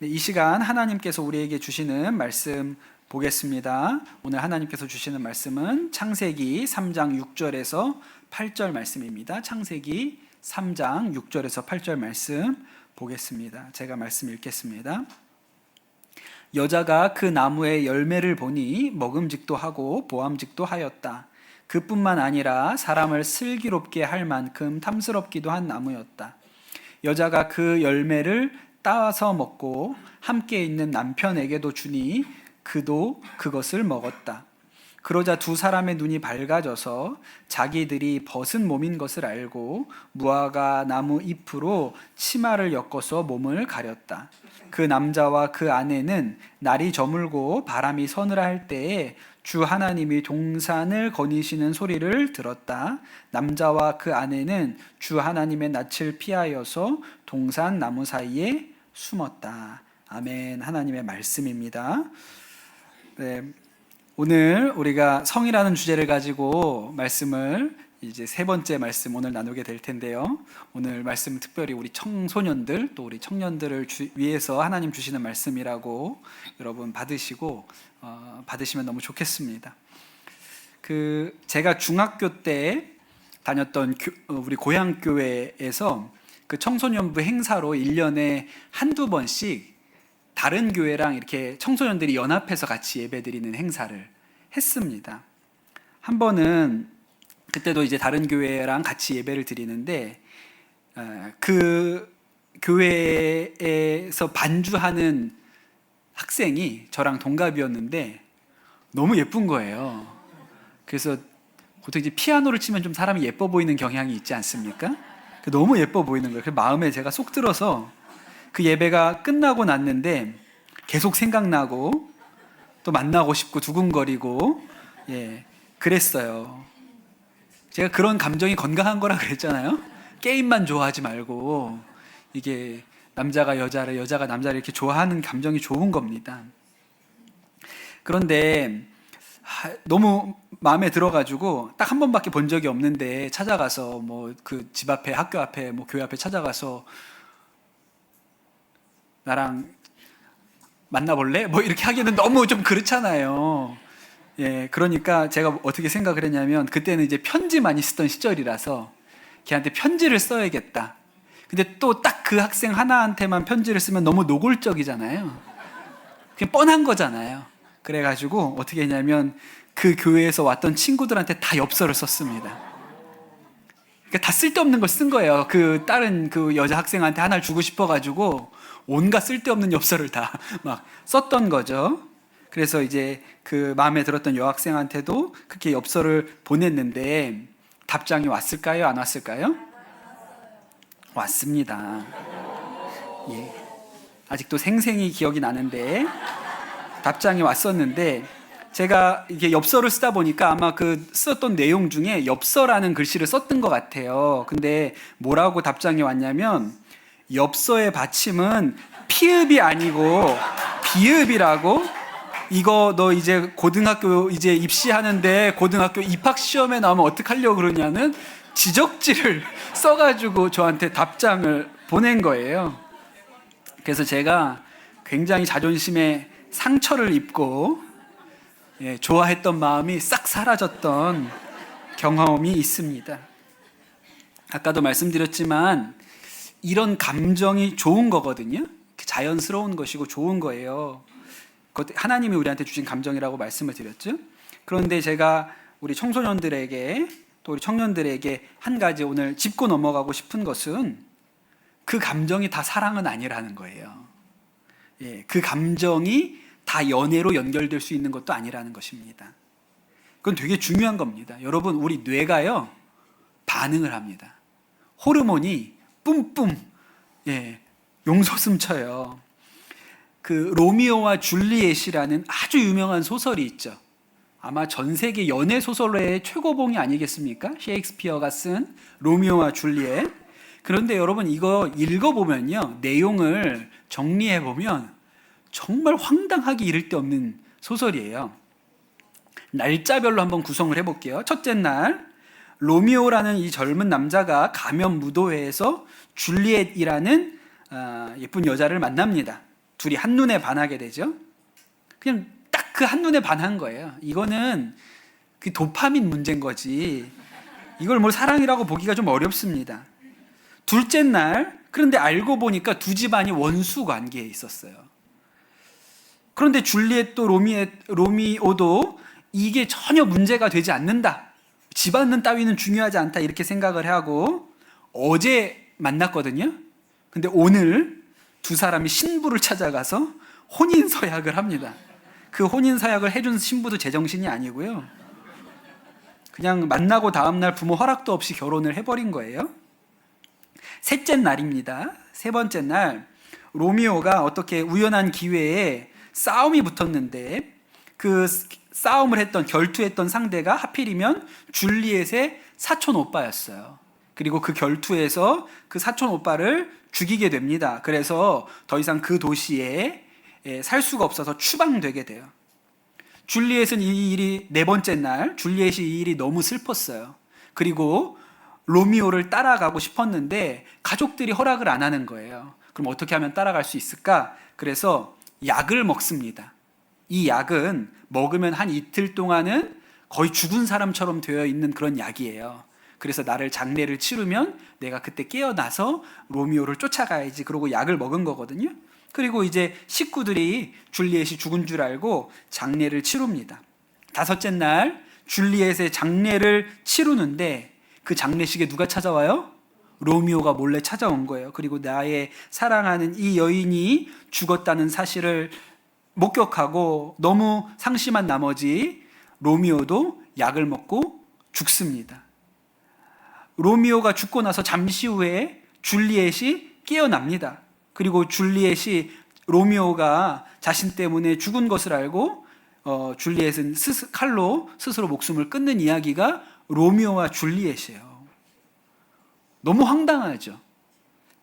네, 이 시간 하나님께서 우리에게 주시는 말씀 보겠습니다. 오늘 하나님께서 주시는 말씀은 창세기 3장 6절에서 8절 말씀입니다. 창세기 3장 6절에서 8절 말씀 보겠습니다. 제가 말씀 읽겠습니다. 여자가 그 나무의 열매를 보니 먹음직도 하고 보암직도 하였다. 그뿐만 아니라 사람을 슬기롭게 할 만큼 탐스럽기도 한 나무였다. 여자가 그 열매를 따서 먹고 함께 있는 남편에게도 주니 그도 그것을 먹었다. 그러자 두 사람의 눈이 밝아져서 자기들이 벗은 몸인 것을 알고 무화과 나무 잎으로 치마를 엮어서 몸을 가렸다. 그 남자와 그 아내는 날이 저물고 바람이 서늘하 할 때에 주 하나님이 동산을 거니시는 소리를 들었다. 남자와 그 아내는 주 하나님의 낯을 피하여서 동산 나무 사이에 숨었다. 아멘. 하나님의 말씀입니다. 네, 오늘 우리가 성이라는 주제를 가지고 말씀을 이제 세 번째 말씀 오늘 나누게 될 텐데요. 오늘 말씀 특별히 우리 청소년들 또 우리 청년들을 위해서 하나님 주시는 말씀이라고 여러분 받으시고 받으시면 너무 좋겠습니다. 제가 중학교 때 다녔던 우리 고향 교회에서 그 청소년부 행사로 1년에 한두 번씩 다른 교회랑 이렇게 청소년들이 연합해서 같이 예배드리는 행사를 했습니다. 한 번은 그때도 이제 다른 교회랑 같이 예배를 드리는데 그 교회에서 반주하는 학생이 저랑 동갑이었는데 너무 예쁜 거예요. 그래서 보통 이제 피아노를 치면 좀 사람이 예뻐 보이는 경향이 있지 않습니까? 너무 예뻐 보이는 거예요. 그 마음에 제가 쏙 들어서 그 예배가 끝나고 났는데 계속 생각나고 또 만나고 싶고 두근거리고 그랬어요. 제가 그런 감정이 건강한 거라 그랬잖아요. 게임만 좋아하지 말고 이게 남자가 여자를 여자가 남자를 이렇게 좋아하는 감정이 좋은 겁니다. 그런데 너무 마음에 들어가지고 딱 한 번밖에 본 적이 없는데 찾아가서 뭐 그 집 앞에 학교 앞에 뭐 교회 앞에 찾아가서 나랑 만나볼래? 뭐 이렇게 하기는 너무 좀 그렇잖아요. 그러니까 제가 어떻게 생각을 했냐면 그때는 이제 편지 많이 쓰던 시절이라서 걔한테 편지를 써야겠다. 근데 또 딱 그 학생 하나한테만 편지를 쓰면 너무 노골적이잖아요. 그냥 뻔한 거잖아요. 그래가지고 어떻게 했냐면 그 교회에서 왔던 친구들한테 다 엽서를 썼습니다. 그러니까 다 쓸데없는 걸 쓴 거예요. 그 다른 그 여자 학생한테 하나를 주고 싶어가지고 온갖 쓸데없는 엽서를 다 막 썼던 거죠. 그래서 이제 그 마음에 들었던 여학생한테도 그렇게 엽서를 보냈는데 답장이 왔을까요? 안 왔을까요? 왔습니다. 아직도 생생히 기억이 나는데 답장이 왔었는데 제가 이게 엽서를 쓰다 보니까 아마 그 썼던 내용 중에 엽서라는 글씨를 썼던 것 같아요. 근데 뭐라고 답장이 왔냐면 엽서의 받침은 피읍이 아니고 비읍이라고. 이거 너 이제 고등학교 이제 입시하는데 고등학교 입학 시험에 나오면 어떡하려고 그러냐는 지적지를 써가지고 저한테 답장을 보낸 거예요. 그래서 제가 굉장히 자존심에 상처를 입고 좋아했던 마음이 싹 사라졌던 경험이 있습니다. 아까도 말씀드렸지만 이런 감정이 좋은 거거든요. 자연스러운 것이고 좋은 거예요. 하나님이 우리한테 주신 감정이라고 말씀을 드렸죠. 그런데 제가 우리 청소년들에게 또 우리 청년들에게 한 가지 오늘 짚고 넘어가고 싶은 것은 그 감정이 다 사랑은 아니라는 거예요. 그 감정이 다 연애로 연결될 수 있는 것도 아니라는 것입니다. 그건 되게 중요한 겁니다. 여러분, 우리 뇌가요 반응을 합니다. 호르몬이 뿜뿜 용솟음 쳐요. 그 로미오와 줄리엣이라는 아주 유명한 소설이 있죠. 아마 전 세계 연애 소설의 최고봉이 아니겠습니까? 셰익스피어가 쓴 로미오와 줄리엣. 그런데 여러분 이거 읽어보면요, 내용을 정리해보면 정말 황당하기 이를 데 없는 소설이에요. 날짜별로 한번 구성을 해볼게요. 첫째 날, 로미오라는 이 젊은 남자가 가면 무도회에서 줄리엣이라는 예쁜 여자를 만납니다. 둘이 한눈에 반하게 되죠. 그냥 딱 그 한눈에 반한 거예요. 이거는 그 도파민 문제인 거지. 이걸 뭘 사랑이라고 보기가 좀 어렵습니다. 둘째 날, 그런데 알고 보니까 두 집안이 원수 관계에 있었어요. 그런데 줄리엣도 로미오도 이게 전혀 문제가 되지 않는다. 집안 따위는 중요하지 않다. 이렇게 생각을 하고 어제 만났거든요. 근데 오늘 두 사람이 신부를 찾아가서 혼인서약을 합니다. 그 혼인서약을 해준 신부도 제정신이 아니고요. 그냥 만나고 다음날 부모 허락도 없이 결혼을 해버린 거예요. 셋째 날입니다. 세 번째 날, 로미오가 어떻게 우연한 기회에 싸움이 붙었는데 그 싸움을 했던, 결투했던 상대가 하필이면 줄리엣의 사촌 오빠였어요. 그리고 그 결투에서 그 사촌 오빠를 죽이게 됩니다. 그래서 더 이상 그 도시에 살 수가 없어서 추방되게 돼요. 줄리엣은 이 일이 네 번째 날, 줄리엣이 이 일이 너무 슬펐어요. 그리고 로미오를 따라가고 싶었는데 가족들이 허락을 안 하는 거예요. 그럼 어떻게 하면 따라갈 수 있을까? 그래서 약을 먹습니다. 이 약은 먹으면 한 이틀 동안은 거의 죽은 사람처럼 되어 있는 그런 약이에요. 그래서 나를 장례를 치르면 내가 그때 깨어나서 로미오를 쫓아가야지. 그러고 약을 먹은 거거든요. 그리고 이제 식구들이 줄리엣이 죽은 줄 알고 장례를 치릅니다. 다섯째 날 줄리엣의 장례를 치르는데 그 장례식에 누가 찾아와요? 로미오가 몰래 찾아온 거예요. 그리고 나의 사랑하는 이 여인이 죽었다는 사실을 목격하고 너무 상심한 나머지 로미오도 약을 먹고 죽습니다. 로미오가 죽고 나서 잠시 후에 줄리엣이 깨어납니다. 그리고 줄리엣이 로미오가 자신 때문에 죽은 것을 알고 줄리엣은 칼로 스스로 목숨을 끊는 이야기가 로미오와 줄리엣이에요. 너무 황당하죠.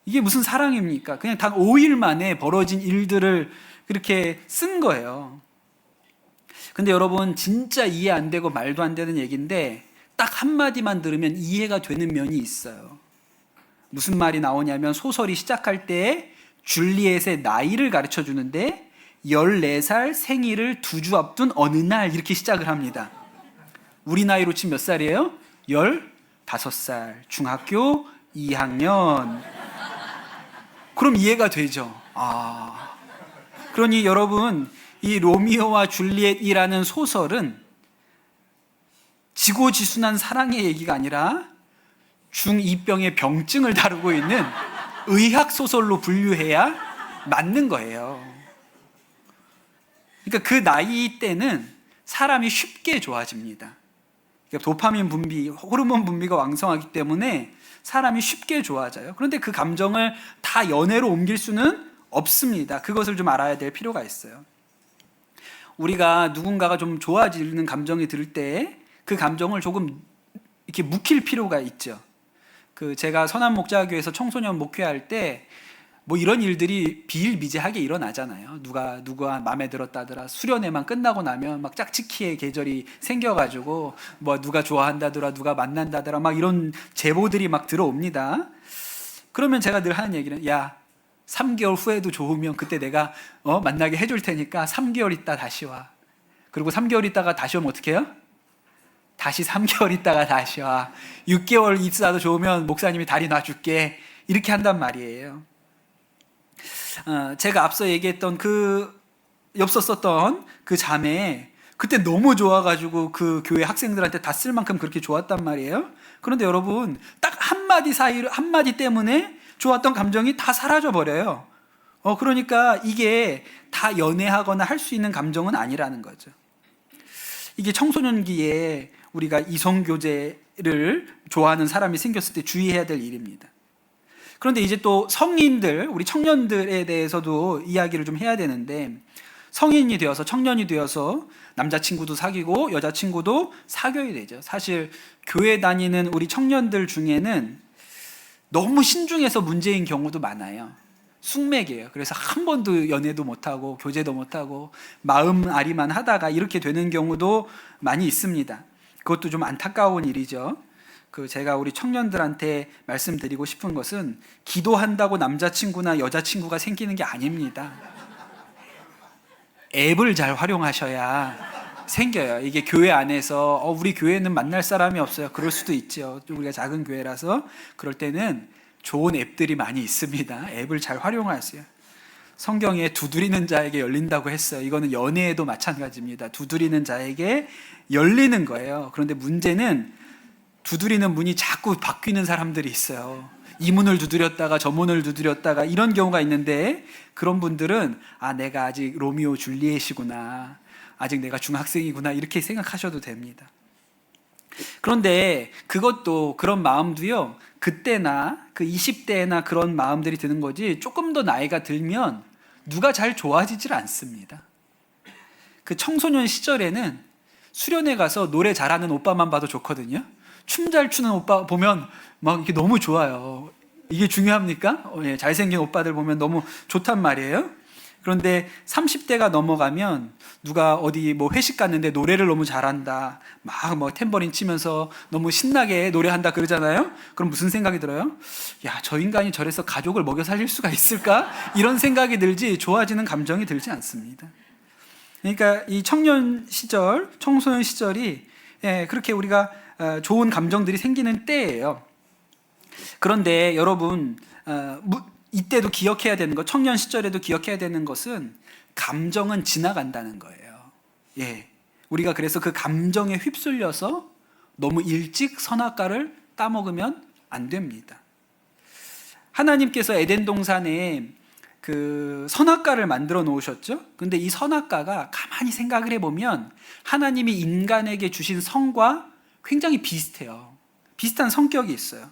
이게 무슨 사랑입니까? 그냥 단 5일 만에 벌어진 일들을 그렇게 쓴 거예요. 근데 여러분, 진짜 이해 안 되고 말도 안 되는 얘기인데 딱 한마디만 들으면 이해가 되는 면이 있어요. 무슨 말이 나오냐면 소설이 시작할 때 줄리엣의 나이를 가르쳐 주는데 14살 생일을 2주 앞둔 어느 날 이렇게 시작을 합니다. 우리 나이로 치면 몇 살이에요? 15살, 중학교 2학년. 그럼 이해가 되죠. 그러니 여러분, 이 로미오와 줄리엣이라는 소설은 지고지순한 사랑의 얘기가 아니라 중2병의 병증을 다루고 있는 의학소설로 분류해야 맞는 거예요. 그러니까 그 나이 때는 사람이 쉽게 좋아집니다. 그러니까 도파민 분비, 호르몬 분비가 왕성하기 때문에 사람이 쉽게 좋아져요. 그런데 그 감정을 다 연애로 옮길 수는 없습니다. 그것을 좀 알아야 될 필요가 있어요. 우리가 누군가가 좀 좋아지는 감정이 들 때 그 감정을 조금 이렇게 묵힐 필요가 있죠. 제가 선한목자교에서 청소년 목회할 때 뭐 이런 일들이 비일비재하게 일어나잖아요. 누가 마음에 들었다더라. 수련회만 끝나고 나면 막 짝짓기의 계절이 생겨가지고 뭐 누가 좋아한다더라, 누가 만난다더라, 막 이런 제보들이 막 들어옵니다. 그러면 제가 늘 하는 얘기는, 야, 3개월 후에도 좋으면 그때 내가 만나게 해줄 테니까 3개월 있다 다시 와. 그리고 3개월 있다가 다시 오면 어떻게 해요? 다시 3개월 있다가 다시 와. 6개월 있어도 좋으면 목사님이 다리 놔줄게. 이렇게 한단 말이에요. 제가 앞서 얘기했던 엽서 썼던 그 자매, 그때 너무 좋아가지고 그 교회 학생들한테 다 쓸 만큼 그렇게 좋았단 말이에요. 그런데 여러분, 딱 한마디 때문에 좋았던 감정이 다 사라져 버려요. 그러니까 이게 다 연애하거나 할 수 있는 감정은 아니라는 거죠. 이게 청소년기에 우리가 이성교제를 좋아하는 사람이 생겼을 때 주의해야 될 일입니다. 그런데 이제 또 성인들, 우리 청년들에 대해서도 이야기를 좀 해야 되는데, 성인이 되어서, 청년이 되어서 남자친구도 사귀고 여자친구도 사귀어야 되죠. 사실 교회 다니는 우리 청년들 중에는 너무 신중해서 문제인 경우도 많아요. 숙맥이에요. 그래서 한 번도 연애도 못하고 교제도 못하고 마음 아리만 하다가 이렇게 되는 경우도 많이 있습니다. 그것도 좀 안타까운 일이죠. 제가 우리 청년들한테 말씀드리고 싶은 것은 기도한다고 남자친구나 여자친구가 생기는 게 아닙니다. 앱을 잘 활용하셔야 생겨요. 이게 교회 안에서 우리 교회는 만날 사람이 없어요. 그럴 수도 있죠. 우리가 작은 교회라서. 그럴 때는 좋은 앱들이 많이 있습니다. 앱을 잘 활용하세요. 성경에 두드리는 자에게 열린다고 했어요. 이거는 연애에도 마찬가지입니다. 두드리는 자에게 열리는 거예요. 그런데 문제는 두드리는 문이 자꾸 바뀌는 사람들이 있어요. 이 문을 두드렸다가 저 문을 두드렸다가 이런 경우가 있는데, 그런 분들은 내가 아직 로미오 줄리엣이구나, 아직 내가 중학생이구나, 이렇게 생각하셔도 됩니다. 그런데 그것도, 그런 마음도요, 그때나 그 20대나 그런 마음들이 드는 거지, 조금 더 나이가 들면 누가 잘 좋아지질 않습니다. 그 청소년 시절에는 수련회 가서 노래 잘하는 오빠만 봐도 좋거든요. 춤 잘 추는 오빠 보면 막 이게 너무 좋아요. 이게 중요합니까? 잘생긴 오빠들 보면 너무 좋단 말이에요. 그런데 30대가 넘어가면 누가 어디 뭐 회식 갔는데 노래를 너무 잘한다, 막 탬버린 치면서 너무 신나게 노래한다 그러잖아요. 그럼 무슨 생각이 들어요? 야, 저 인간이 저래서 가족을 먹여 살릴 수가 있을까? 이런 생각이 들지 좋아지는 감정이 들지 않습니다. 그러니까 이 청년 시절, 청소년 시절이 그렇게 우리가 좋은 감정들이 생기는 때예요. 그런데 여러분, 이때도 기억해야 되는 것, 청년 시절에도 기억해야 되는 것은 감정은 지나간다는 거예요. 우리가 그래서 그 감정에 휩쓸려서 너무 일찍 선악과를 따먹으면 안 됩니다. 하나님께서 에덴 동산에 그 선악과를 만들어 놓으셨죠? 근데 이 선악과가 가만히 생각을 해보면 하나님이 인간에게 주신 성과 굉장히 비슷해요. 비슷한 성격이 있어요.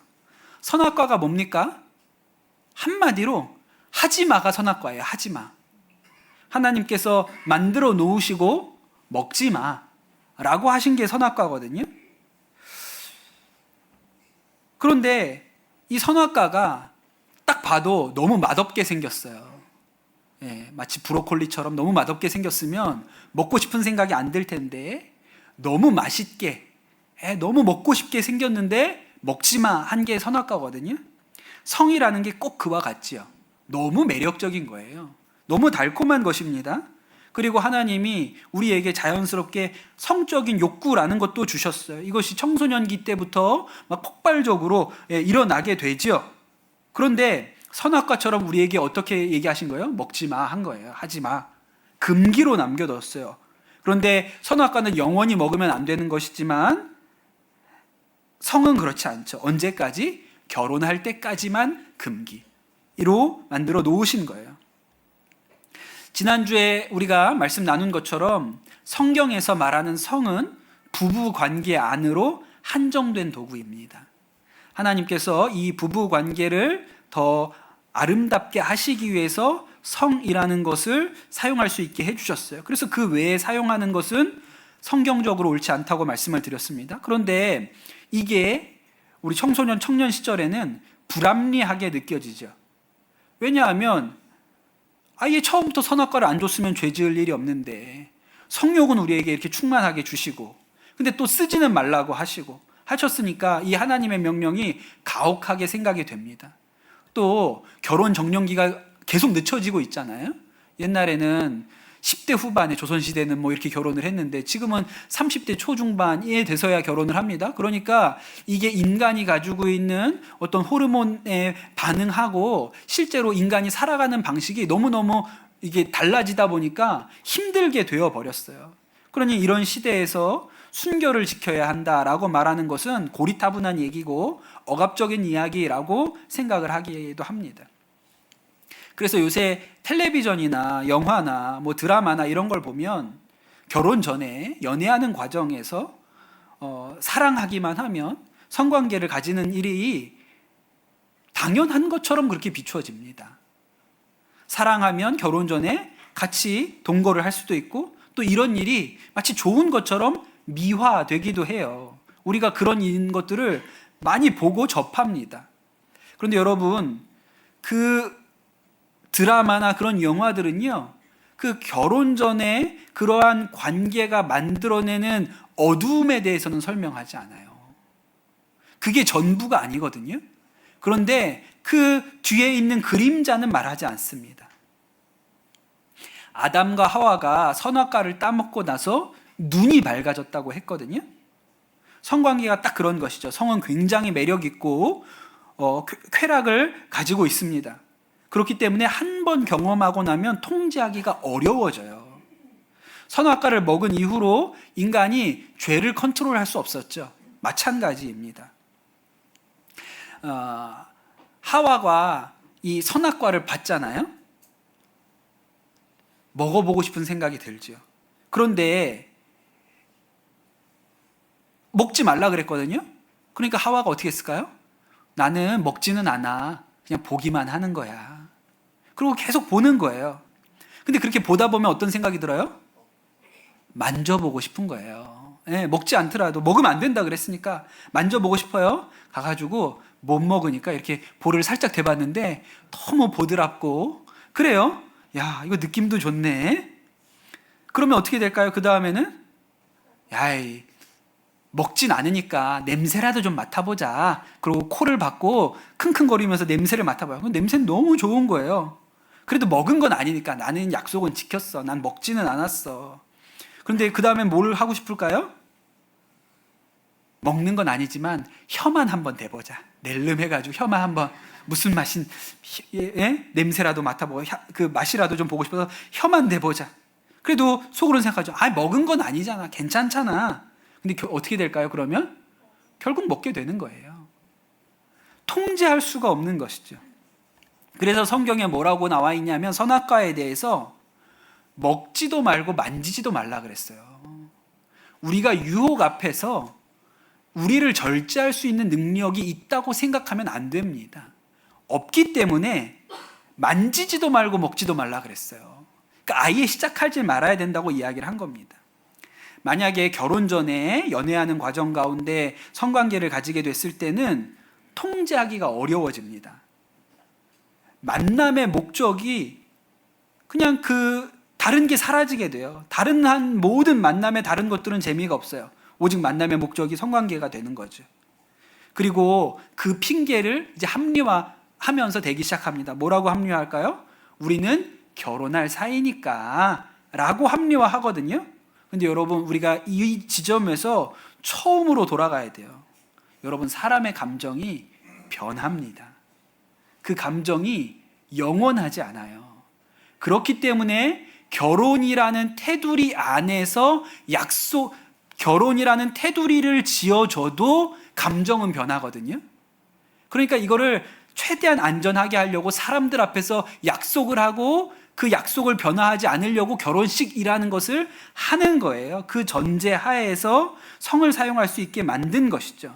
선악과가 뭡니까? 한마디로 하지마가 선악과예요. 하지마. 하나님께서 만들어 놓으시고 먹지마 라고 하신 게 선악과거든요. 그런데 이 선악과가 딱 봐도 너무 맛없게 생겼어요. 마치 브로콜리처럼 너무 맛없게 생겼으면 먹고 싶은 생각이 안 들 텐데, 너무 맛있게, 너무 먹고 싶게 생겼는데 먹지마 한 게 선악과거든요. 성이라는 게 꼭 그와 같지요. 너무 매력적인 거예요. 너무 달콤한 것입니다. 그리고 하나님이 우리에게 자연스럽게 성적인 욕구라는 것도 주셨어요. 이것이 청소년기 때부터 막 폭발적으로 일어나게 되죠. 그런데 선악과처럼 우리에게 어떻게 얘기하신 거예요? 먹지 마 한 거예요. 하지 마. 금기로 남겨뒀어요. 그런데 선악과는 영원히 먹으면 안 되는 것이지만 성은 그렇지 않죠. 언제까지? 결혼할 때까지만 금기로 만들어 놓으신 거예요. 지난주에 우리가 말씀 나눈 것처럼 성경에서 말하는 성은 부부 관계 안으로 한정된 도구입니다. 하나님께서 이 부부 관계를 더 아름답게 하시기 위해서 성이라는 것을 사용할 수 있게 해주셨어요. 그래서 그 외에 사용하는 것은 성경적으로 옳지 않다고 말씀을 드렸습니다. 그런데 이게 우리 청소년, 청년 시절에는 불합리하게 느껴지죠. 왜냐하면 아예 처음부터 선악과를 안 줬으면 죄 지을 일이 없는데, 성욕은 우리에게 이렇게 충만하게 주시고, 근데 또 쓰지는 말라고 하셨으니까 이 하나님의 명령이 가혹하게 생각이 됩니다. 또 결혼 정년기가 계속 늦춰지고 있잖아요. 옛날에는 10대 후반에, 조선시대는 뭐 이렇게 결혼을 했는데 지금은 30대 초중반에 돼서야 결혼을 합니다. 그러니까 이게 인간이 가지고 있는 어떤 호르몬에 반응하고 실제로 인간이 살아가는 방식이 너무너무 이게 달라지다 보니까 힘들게 되어 버렸어요. 그러니 이런 시대에서 순결을 지켜야 한다라고 말하는 것은 고리타분한 얘기고 억압적인 이야기라고 생각을 하기도 합니다. 그래서 요새 텔레비전이나 영화나 뭐 드라마나 이런 걸 보면 결혼 전에 연애하는 과정에서 사랑하기만 하면 성관계를 가지는 일이 당연한 것처럼 그렇게 비추어집니다. 사랑하면 결혼 전에 같이 동거를 할 수도 있고, 또 이런 일이 마치 좋은 것처럼 미화되기도 해요. 우리가 그런 것들을 많이 보고 접합니다. 그런데 여러분, 그 드라마나 그런 영화들은요, 그 결혼 전에 그러한 관계가 만들어내는 어두움에 대해서는 설명하지 않아요. 그게 전부가 아니거든요. 그런데 그 뒤에 있는 그림자는 말하지 않습니다. 아담과 하와가 선악과를 따먹고 나서 눈이 밝아졌다고 했거든요. 성관계가 딱 그런 것이죠. 성은 굉장히 매력 있고 쾌락을 가지고 있습니다. 그렇기 때문에 한 번 경험하고 나면 통제하기가 어려워져요. 선악과를 먹은 이후로 인간이 죄를 컨트롤할 수 없었죠. 마찬가지입니다. 하와가 이 선악과를 봤잖아요. 먹어보고 싶은 생각이 들죠. 그런데 먹지 말라 그랬거든요. 그러니까 하와가 어떻게 했을까요? 나는 먹지는 않아. 그냥 보기만 하는 거야. 그리고 계속 보는 거예요. 근데 그렇게 보다 보면 어떤 생각이 들어요? 만져보고 싶은 거예요. 먹지 않더라도 먹으면 안 된다 그랬으니까 만져보고 싶어요. 가가지고 못 먹으니까 이렇게 볼을 살짝 대봤는데 너무 보드랍고 그래요. 야, 이거 느낌도 좋네. 그러면 어떻게 될까요? 그 다음에는 야이, 먹진 않으니까 냄새라도 좀 맡아보자. 그리고 코를 박고 킁킁거리면서 냄새를 맡아봐요. 냄새는 너무 좋은 거예요. 그래도 먹은 건 아니니까 나는 약속은 지켰어. 난 먹지는 않았어. 그런데 그 다음에 뭘 하고 싶을까요? 먹는 건 아니지만 혀만 한번 대보자. 낼름해가지고 혀만 한번 무슨 맛인 냄새라도 맡아보고 그 맛이라도 좀 보고 싶어서 혀만 대보자. 그래도 속으로는 생각하죠. 먹은 건 아니잖아. 괜찮잖아. 근데 어떻게 될까요? 그러면 결국 먹게 되는 거예요. 통제할 수가 없는 것이죠. 그래서 성경에 뭐라고 나와 있냐면 선악과에 대해서 먹지도 말고 만지지도 말라 그랬어요. 우리가 유혹 앞에서 우리를 절제할 수 있는 능력이 있다고 생각하면 안 됩니다. 없기 때문에 만지지도 말고 먹지도 말라 그랬어요. 그러니까 아예 시작하지 말아야 된다고 이야기를 한 겁니다. 만약에 결혼 전에 연애하는 과정 가운데 성관계를 가지게 됐을 때는 통제하기가 어려워집니다. 만남의 목적이 그냥 다른 게 사라지게 돼요. 다른 모든 만남의 다른 것들은 재미가 없어요. 오직 만남의 목적이 성관계가 되는 거죠. 그리고 그 핑계를 이제 합리화하면서 되기 시작합니다. 뭐라고 합리화할까요? 우리는 결혼할 사이니까 라고 합리화하거든요. 근데 여러분, 우리가 이 지점에서 처음으로 돌아가야 돼요. 여러분, 사람의 감정이 변합니다. 그 감정이 영원하지 않아요. 그렇기 때문에 결혼이라는 테두리 안에서 결혼이라는 테두리를 지어줘도 감정은 변하거든요. 그러니까 이거를 최대한 안전하게 하려고 사람들 앞에서 약속을 하고 그 약속을 변화하지 않으려고 결혼식이라는 것을 하는 거예요. 그 전제 하에서 성을 사용할 수 있게 만든 것이죠.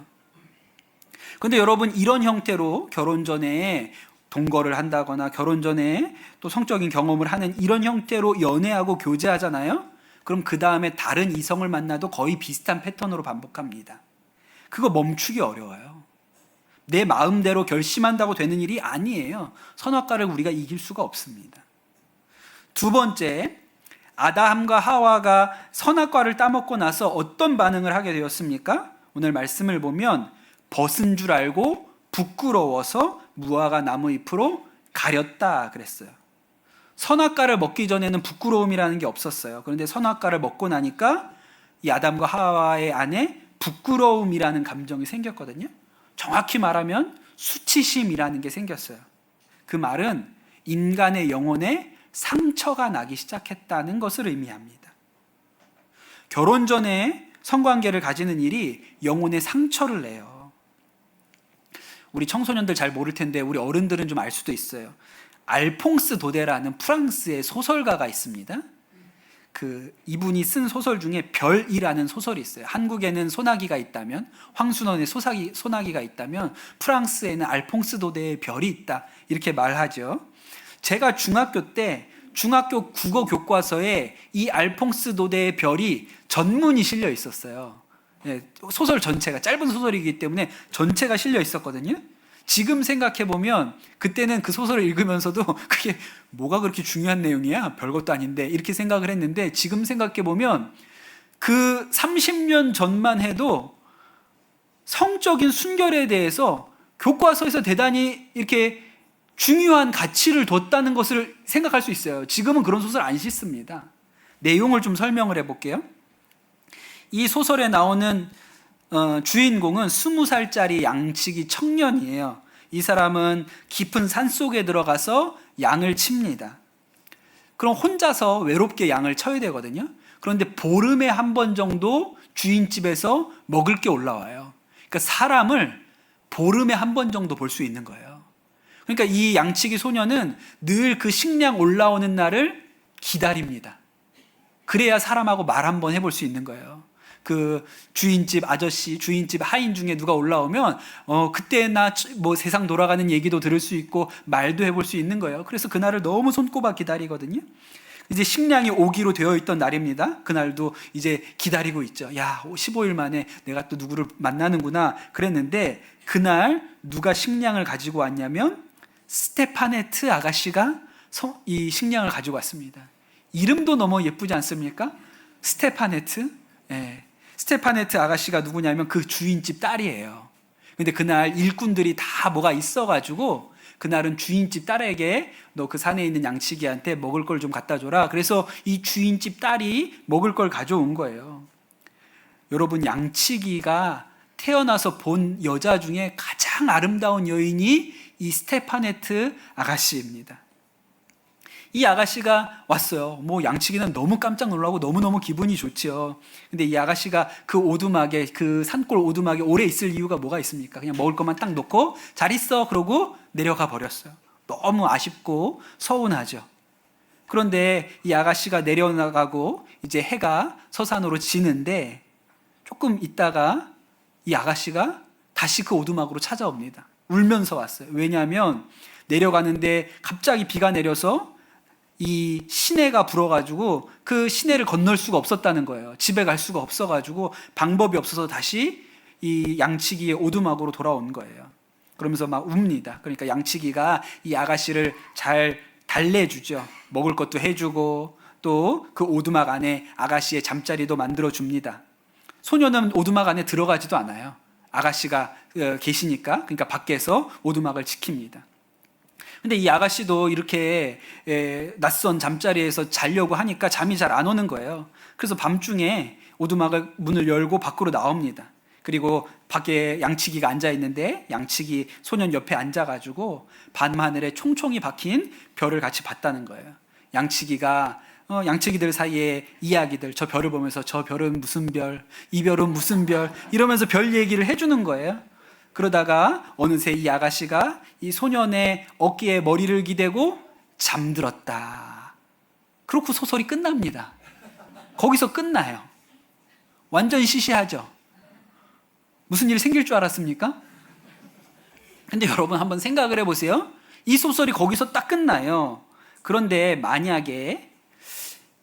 그런데 여러분, 이런 형태로 결혼 전에 동거를 한다거나 결혼 전에 또 성적인 경험을 하는 이런 형태로 연애하고 교제하잖아요. 그럼 그 다음에 다른 이성을 만나도 거의 비슷한 패턴으로 반복합니다. 그거 멈추기 어려워요. 내 마음대로 결심한다고 되는 일이 아니에요. 선악과를 우리가 이길 수가 없습니다. 두 번째, 아담과 하와가 선악과를 따먹고 나서 어떤 반응을 하게 되었습니까? 오늘 말씀을 보면 벗은 줄 알고 부끄러워서 무화과 나무 잎으로 가렸다 그랬어요. 선악과를 먹기 전에는 부끄러움이라는 게 없었어요. 그런데 선악과를 먹고 나니까 이 아담과 하와의 안에 부끄러움이라는 감정이 생겼거든요. 정확히 말하면 수치심이라는 게 생겼어요. 그 말은 인간의 영혼에 상처가 나기 시작했다는 것을 의미합니다. 결혼 전에 성관계를 가지는 일이 영혼에 상처를 내요. 우리 청소년들 잘 모를 텐데 우리 어른들은 좀 알 수도 있어요. 알퐁스 도데라는 프랑스의 소설가가 있습니다. 이분이 쓴 소설 중에 별이라는 소설이 있어요. 한국에는 소나기가 있다면, 황순원의 소나기가 있다면 프랑스에는 알퐁스 도데의 별이 있다, 이렇게 말하죠. 제가 중학교 때 중학교 국어 교과서에 이 알퐁스 도데의 별이 전문이 실려 있었어요. 소설 전체가, 짧은 소설이기 때문에 전체가 실려 있었거든요. 지금 생각해보면 그때는 그 소설을 읽으면서도 그게 뭐가 그렇게 중요한 내용이야? 별것도 아닌데, 이렇게 생각을 했는데 지금 생각해보면 그 30년 전만 해도 성적인 순결에 대해서 교과서에서 대단히 이렇게 중요한 가치를 뒀다는 것을 생각할 수 있어요. 지금은 그런 소설 안 씻습니다. 내용을 좀 설명을 해볼게요. 이 소설에 나오는 주인공은 20살짜리 양치기 청년이에요. 이 사람은 깊은 산속에 들어가서 양을 칩니다. 그럼 혼자서 외롭게 양을 쳐야 되거든요. 그런데 보름에 한 번 정도 주인집에서 먹을 게 올라와요. 그러니까 사람을 보름에 한 번 정도 볼 수 있는 거예요. 그러니까 이 양치기 소년은 늘 그 식량 올라오는 날을 기다립니다. 그래야 사람하고 말 한번 해볼 수 있는 거예요. 그 주인집 아저씨, 주인집 하인 중에 누가 올라오면 그때나 뭐 세상 돌아가는 얘기도 들을 수 있고 말도 해볼 수 있는 거예요. 그래서 그날을 너무 손꼽아 기다리거든요. 이제 식량이 오기로 되어 있던 날입니다. 그날도 이제 기다리고 있죠. 야, 15일 만에 내가 또 누구를 만나는구나 그랬는데, 그날 누가 식량을 가지고 왔냐면 스테파네트 아가씨가 이 식량을 가지고 왔습니다. 이름도 너무 예쁘지 않습니까? 스테파네트. 예. 스테파네트 아가씨가 누구냐면 그 주인집 딸이에요. 근데 그날 일꾼들이 다 뭐가 있어가지고 그날은 주인집 딸에게 너 그 산에 있는 양치기한테 먹을 걸 좀 갖다 줘라. 그래서 이 주인집 딸이 먹을 걸 가져온 거예요. 여러분, 양치기가 태어나서 본 여자 중에 가장 아름다운 여인이 이 스테파네트 아가씨입니다. 이 아가씨가 왔어요. 뭐 양치기는 너무 깜짝 놀라고 너무너무 기분이 좋죠. 근데 이 아가씨가 그 오두막에, 그 산골 오두막에 오래 있을 이유가 뭐가 있습니까? 그냥 먹을 것만 딱 놓고 잘 있어 그러고 내려가 버렸어요. 너무 아쉽고 서운하죠. 그런데 이 아가씨가 내려나가고 이제 해가 서산으로 지는데 조금 있다가 이 아가씨가 다시 그 오두막으로 찾아옵니다. 울면서 왔어요. 왜냐하면 내려가는데 갑자기 비가 내려서 이 시내가 불어가지고 그 시내를 건널 수가 없었다는 거예요. 집에 갈 수가 없어가지고 방법이 없어서 다시 이 양치기의 오두막으로 돌아온 거예요. 그러면서 막 웁니다. 그러니까 양치기가 이 아가씨를 잘 달래주죠. 먹을 것도 해주고 또 그 오두막 안에 아가씨의 잠자리도 만들어줍니다. 소녀는 오두막 안에 들어가지도 않아요. 아가씨가 계시니까. 그러니까 밖에서 오두막을 지킵니다. 근데 이 아가씨도 이렇게 낯선 잠자리에서 자려고 하니까 잠이 잘 안 오는 거예요. 그래서 밤중에 오두막을 문을 열고 밖으로 나옵니다. 그리고 밖에 양치기가 앉아 있는데 양치기 소년 옆에 앉아가지고 밤하늘에 총총이 박힌 별을 같이 봤다는 거예요. 양치기가 양치기들 사이에 이야기들, 저 별을 보면서 저 별은 무슨 별, 이 별은 무슨 별 이러면서 별 얘기를 해주는 거예요. 그러다가 어느새 이 아가씨가 이 소년의 어깨에 머리를 기대고 잠들었다. 그렇고 소설이 끝납니다. 거기서 끝나요. 완전 시시하죠. 무슨 일 생길 줄 알았습니까? 근데 여러분 한번 생각을 해보세요. 이 소설이 거기서 딱 끝나요. 그런데 만약에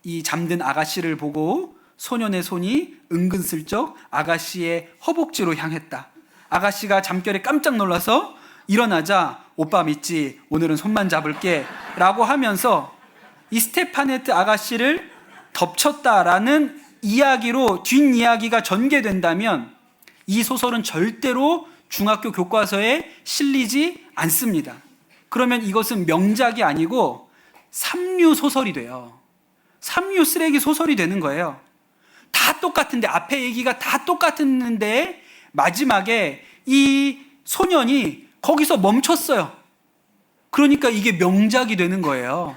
이 잠든 아가씨를 보고 소년의 손이 은근슬쩍 아가씨의 허벅지로 향했다. 아가씨가 잠결에 깜짝 놀라서 일어나자 오빠 믿지? 오늘은 손만 잡을게 라고 하면서 이 스테파네트 아가씨를 덮쳤다라는 이야기로 뒷이야기가 전개된다면 이 소설은 절대로 중학교 교과서에 실리지 않습니다. 그러면 이것은 명작이 아니고 삼류 소설이 돼요. 삼류 쓰레기 소설이 되는 거예요. 다 똑같은데, 앞에 얘기가 다 똑같았는데 마지막에 이 소년이 거기서 멈췄어요. 그러니까 이게 명작이 되는 거예요.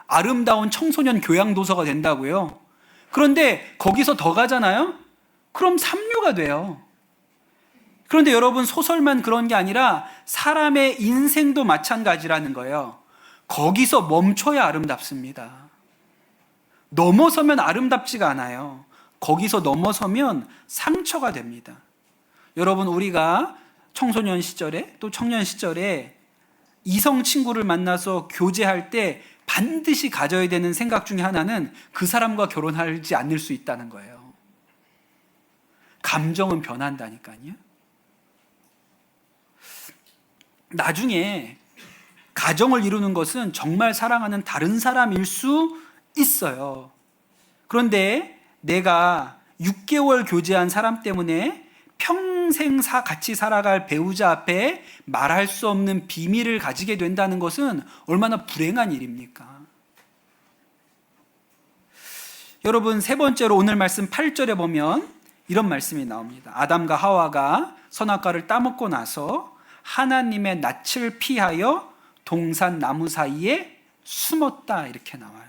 아름다운 청소년 교양도서가 된다고요. 그런데 거기서 더 가잖아요? 그럼 삼류가 돼요. 그런데 여러분, 소설만 그런 게 아니라 사람의 인생도 마찬가지라는 거예요. 거기서 멈춰야 아름답습니다. 넘어서면 아름답지가 않아요. 거기서 넘어서면 상처가 됩니다. 여러분, 우리가 청소년 시절에 또 청년 시절에 이성 친구를 만나서 교제할 때 반드시 가져야 되는 생각 중에 하나는 그 사람과 결혼하지 않을 수 있다는 거예요. 감정은 변한다니까요. 나중에 가정을 이루는 것은 정말 사랑하는 다른 사람일 수 있어요. 그런데 내가 6개월 교제한 사람 때문에 평생 같이 살아갈 배우자 앞에 말할 수 없는 비밀을 가지게 된다는 것은 얼마나 불행한 일입니까? 여러분, 세 번째로 오늘 말씀 8절에 보면 이런 말씀이 나옵니다. 아담과 하와가 선악과를 따먹고 나서 하나님의 낯을 피하여 동산 나무 사이에 숨었다, 이렇게 나와요.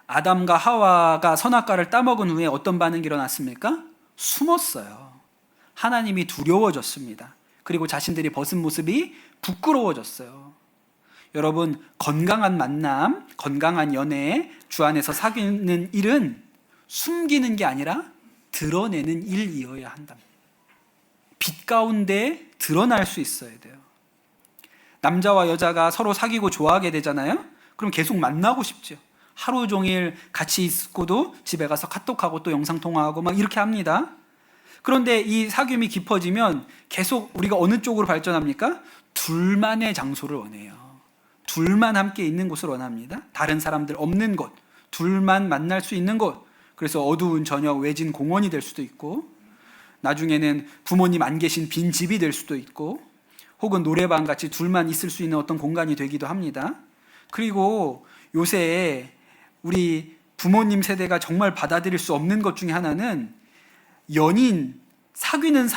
아담과 하와가 선악과를 따먹은 후에 어떤 반응이 일어났습니까? 숨었어요. 하나님이 두려워졌습니다. 그리고 자신들이 벗은 모습이 부끄러워졌어요. 여러분, 건강한 만남, 건강한 연애, 주 안에서 사귀는 일은 숨기는 게 아니라 드러내는 일이어야 한답니다. 빛 가운데 드러날 수 있어야 돼요. 남자와 여자가 서로 사귀고 좋아하게 되잖아요. 그럼 계속 만나고 싶죠. 하루 종일 같이 있고도 집에 가서 카톡하고 또 영상통화하고 막 이렇게 합니다. 그런데 이 사귐이 깊어지면 계속 우리가 어느 쪽으로 발전합니까? 둘만의 장소를 원해요. 둘만 함께 있는 곳을 원합니다. 다른 사람들 없는 곳, 둘만 만날 수 있는 곳. 그래서 어두운 저녁 외진 공원이 될 수도 있고, 나중에는 부모님 안 계신 빈 집이 될 수도 있고, 혹은 노래방 같이 둘만 있을 수 있는 어떤 공간이 되기도 합니다. 그리고 요새 우리 부모님 세대가 정말 받아들일 수 없는 것 중에 하나는 연인, 사귀는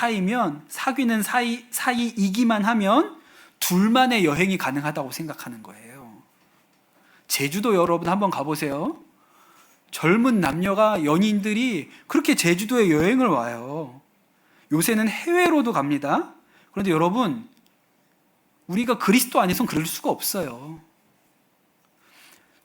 사이이기만 하면 둘만의 여행이 가능하다고 생각하는 거예요. 제주도 여러분 한번 가보세요. 젊은 남녀가, 연인들이 그렇게 제주도에 여행을 와요. 요새는 해외로도 갑니다. 그런데 여러분, 우리가 그리스도 안에서는 그럴 수가 없어요.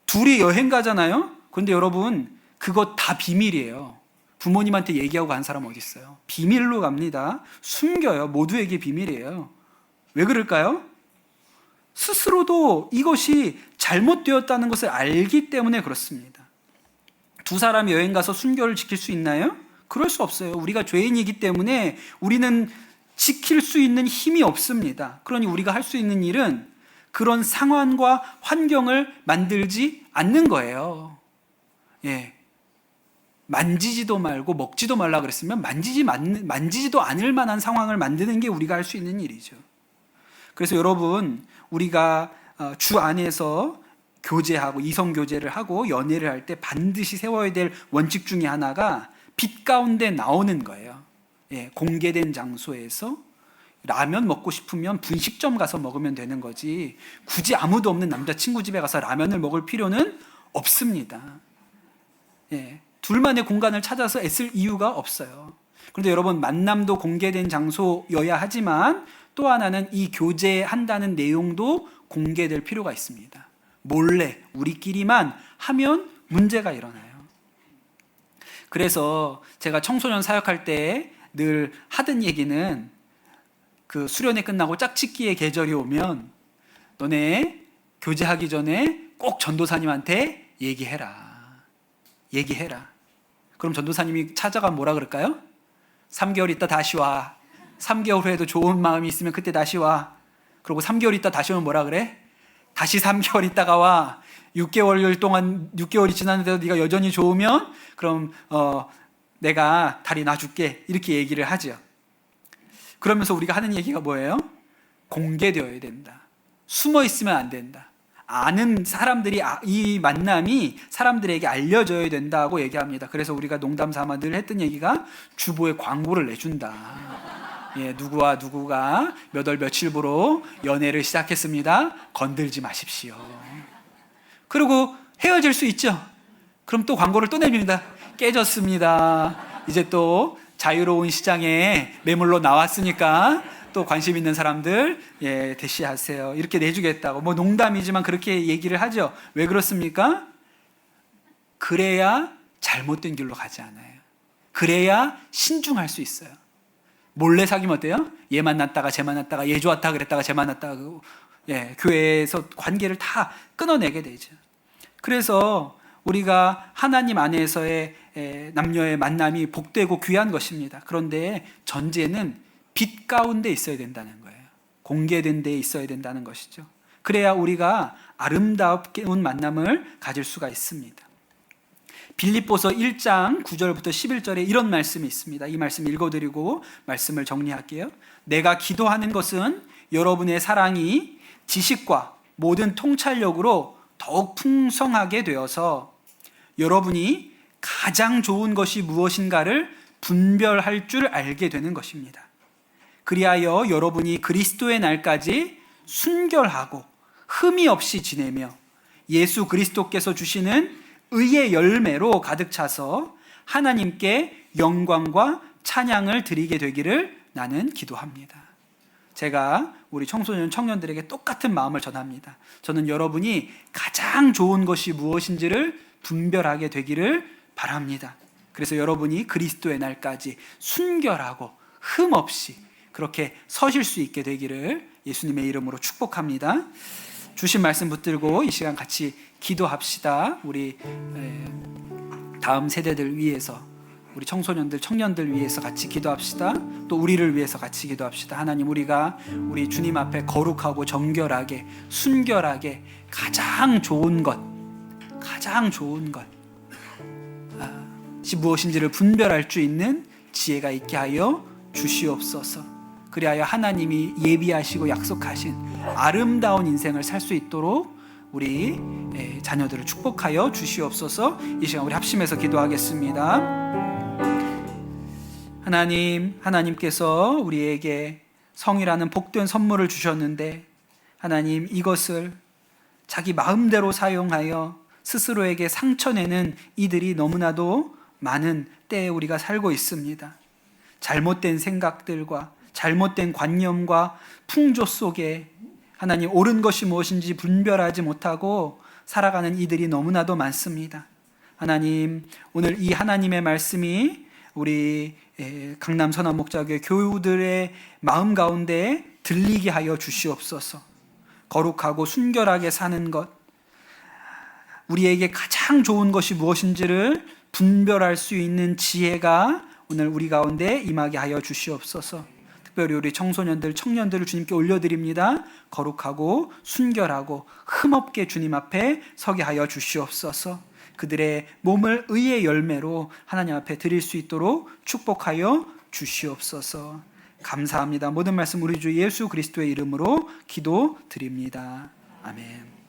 둘이 여행 가잖아요. 그런데 여러분, 그거 다 비밀이에요. 부모님한테 얘기하고 간 사람 어디 있어요? 비밀로 갑니다. 숨겨요. 모두에게 비밀이에요. 왜 그럴까요? 스스로도 이것이 잘못되었다는 것을 알기 때문에 그렇습니다. 두 사람이 여행 가서 순결을 지킬 수 있나요? 그럴 수 없어요. 우리가 죄인이기 때문에 우리는 지킬 수 있는 힘이 없습니다. 그러니 우리가 할 수 있는 일은 그런 상황과 환경을 만들지 않는 거예요. 예. 만지지도 말고 먹지도 말라 그랬으면 만지지도 않을 만한 상황을 만드는 게 우리가 할 수 있는 일이죠. 그래서 여러분, 우리가 주 안에서 교제하고 이성 교제를 하고 연애를 할 때 반드시 세워야 될 원칙 중에 하나가 빛 가운데 나오는 거예요. 예, 공개된 장소에서 라면 먹고 싶으면 분식점 가서 먹으면 되는 거지, 굳이 아무도 없는 남자친구 집에 가서 라면을 먹을 필요는 없습니다. 예, 둘만의 공간을 찾아서 애쓸 이유가 없어요. 그런데 여러분, 만남도 공개된 장소여야 하지만 또 하나는 이 교제한다는 내용도 공개될 필요가 있습니다. 몰래 우리끼리만 하면 문제가 일어나요. 그래서 제가 청소년 사역할 때 늘 하던 얘기는, 그 수련회 끝나고 짝짓기의 계절이 오면 너네 교제하기 전에 꼭 전도사님한테 얘기해라. 그럼 전도사님이 찾아가면 뭐라 그럴까요? 3개월 있다 다시 와. 3개월 후에도 좋은 마음이 있으면 그때 다시 와. 그리고 3개월 있다 다시 오면 뭐라 그래? 다시 3개월 있다가 와. 6개월이 지났는데도 네가 여전히 좋으면 그럼 내가 다리 놔줄게. 이렇게 얘기를 하죠. 그러면서 우리가 하는 얘기가 뭐예요? 공개되어야 된다. 숨어 있으면 안 된다. 아는 사람들이, 이 만남이 사람들에게 알려져야 된다고 얘기합니다. 그래서 우리가 농담 삼아 늘 했던 얘기가 주보에 광고를 내준다. 예, 누구와 누구가 몇 월 며칠부로 연애를 시작했습니다. 건들지 마십시오. 그리고 헤어질 수 있죠. 그럼 또 광고를 또 내줍니다. 깨졌습니다. 이제 또 자유로운 시장에 매물로 나왔으니까 또 관심 있는 사람들, 예, 대시하세요. 이렇게 내주겠다고. 뭐 농담이지만 그렇게 얘기를 하죠. 왜 그렇습니까? 그래야 잘못된 길로 가지 않아요. 그래야 신중할 수 있어요. 몰래 사귀면 어때요? 얘 만났다가 쟤 만났다가 얘 좋았다 그랬다가 쟤 만났다가, 예, 교회에서 관계를 다 끊어내게 되죠. 그래서 우리가 하나님 안에서의 남녀의 만남이 복되고 귀한 것입니다. 그런데 전제는 빛 가운데 있어야 된다는 거예요. 공개된 데에 있어야 된다는 것이죠. 그래야 우리가 아름다운 만남을 가질 수가 있습니다. 빌립보서 1장 9절부터 11절에 이런 말씀이 있습니다. 이 말씀 읽어드리고 말씀을 정리할게요. 내가 기도하는 것은 여러분의 사랑이 지식과 모든 통찰력으로 더욱 풍성하게 되어서 여러분이 가장 좋은 것이 무엇인가를 분별할 줄 알게 되는 것입니다. 그리하여 여러분이 그리스도의 날까지 순결하고 흠이 없이 지내며 예수 그리스도께서 주시는 의의 열매로 가득 차서 하나님께 영광과 찬양을 드리게 되기를 나는 기도합니다. 제가 우리 청소년 청년들에게 똑같은 마음을 전합니다. 저는 여러분이 가장 좋은 것이 무엇인지를 분별하게 되기를 바랍니다. 그래서 여러분이 그리스도의 날까지 순결하고 흠 없이 그렇게 서실 수 있게 되기를 예수님의 이름으로 축복합니다. 주신 말씀 붙들고 이 시간 같이 기도합시다. 우리 다음 세대들 위해서, 우리 청소년들, 청년들 위해서 같이 기도합시다. 또 우리를 위해서 같이 기도합시다. 하나님, 우리가 우리 주님 앞에 거룩하고 정결하게 순결하게 가장 좋은 것이 무엇인지를 분별할 수 있는 지혜가 있게 하여 주시옵소서. 그리하여 하나님이 예비하시고 약속하신 아름다운 인생을 살 수 있도록 우리 자녀들을 축복하여 주시옵소서. 이 시간 우리 합심해서 기도하겠습니다. 하나님께서 우리에게 성이라는 복된 선물을 주셨는데, 하나님, 이것을 자기 마음대로 사용하여 스스로에게 상처내는 이들이 너무나도 많은 때에 우리가 살고 있습니다. 잘못된 생각들과 잘못된 관념과 풍조 속에 하나님, 옳은 것이 무엇인지 분별하지 못하고 살아가는 이들이 너무나도 많습니다. 하나님, 오늘 이 하나님의 말씀이 우리 강남 선한목자교회 교우들의 마음 가운데 들리게 하여 주시옵소서. 거룩하고 순결하게 사는 것, 우리에게 가장 좋은 것이 무엇인지를 분별할 수 있는 지혜가 오늘 우리 가운데 임하게 하여 주시옵소서. 특별히 우리 청소년들, 청년들을 주님께 올려드립니다. 거룩하고 순결하고 흠없게 주님 앞에 서게 하여 주시옵소서. 그들의 몸을 의의 열매로 하나님 앞에 드릴 수 있도록 축복하여 주시옵소서. 감사합니다. 모든 말씀 우리 주 예수 그리스도의 이름으로 기도드립니다. 아멘.